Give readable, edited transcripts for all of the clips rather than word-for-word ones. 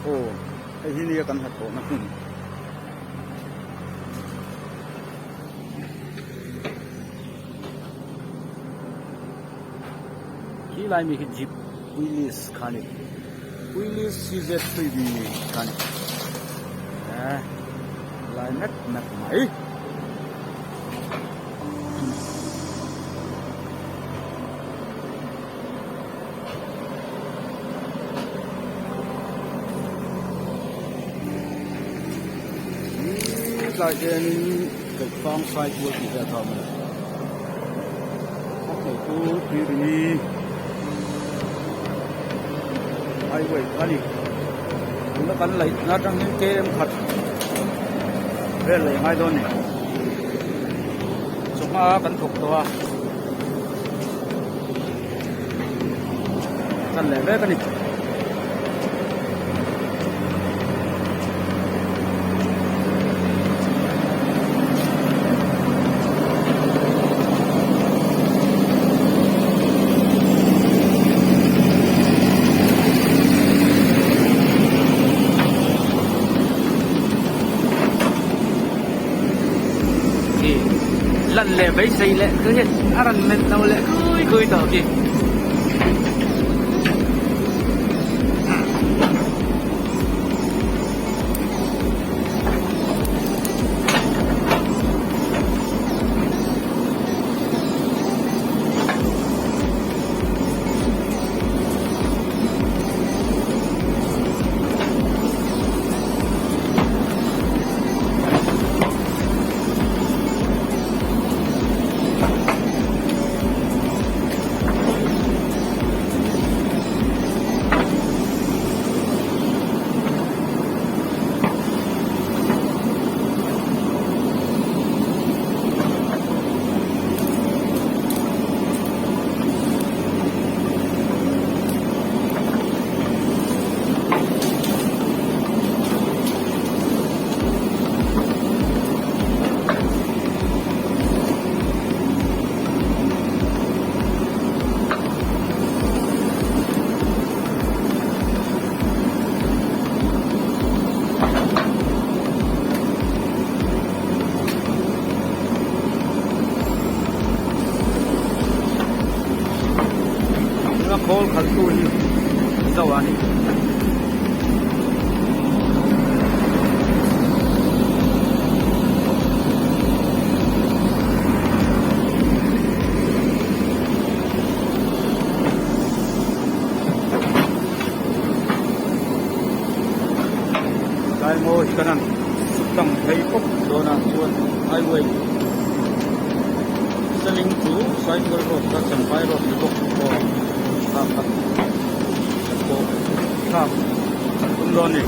โอ้ไอ้ที่นี่กันหัดโตนะที่ไรมีจิบวิลลิสคันนี้วิลลิสซีเซ็ตฟรีบีคันนะลายนักไหมลายเด่นเกิดฟองไฟตัวที่จะทำอะไรโอเคกูที่นี่ไอ้เว้ยอันนี้แล้วกันเลยนัดตั้งเกมขัดเรื่องอะไรไม่โดนเนี่ยสมมากันถูกตัวกันเลยเว้ยกันนี่lần lệ với xây lệ cứ hiện lần lên đâu lệ cười tỏ kì Kol khaltu ni zawani kai mo kanan sutang thei pok dona chuan highway selling to cycle road section 5 road ni pok koครับครับคุณโดนอีก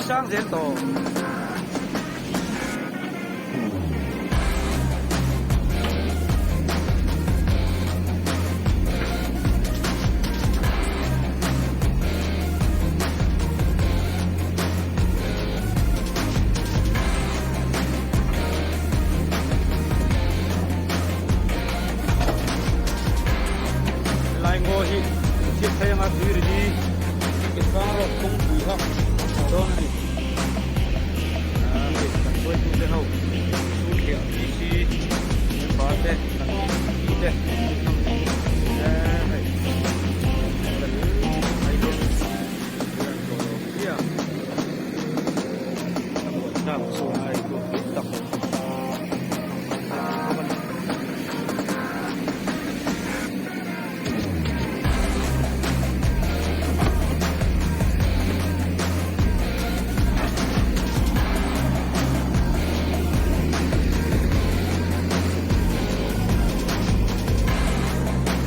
上人多。dia. Tap so ai ko tap.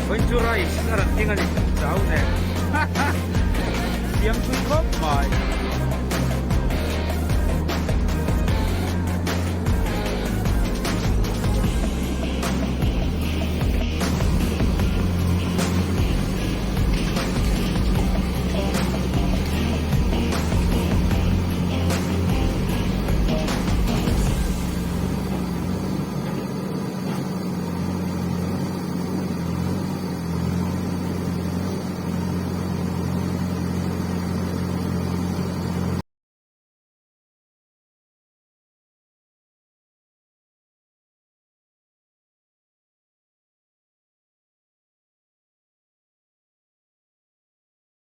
Venturais, sarang tinggal ni. Tahu ne. Yang tu kau mai.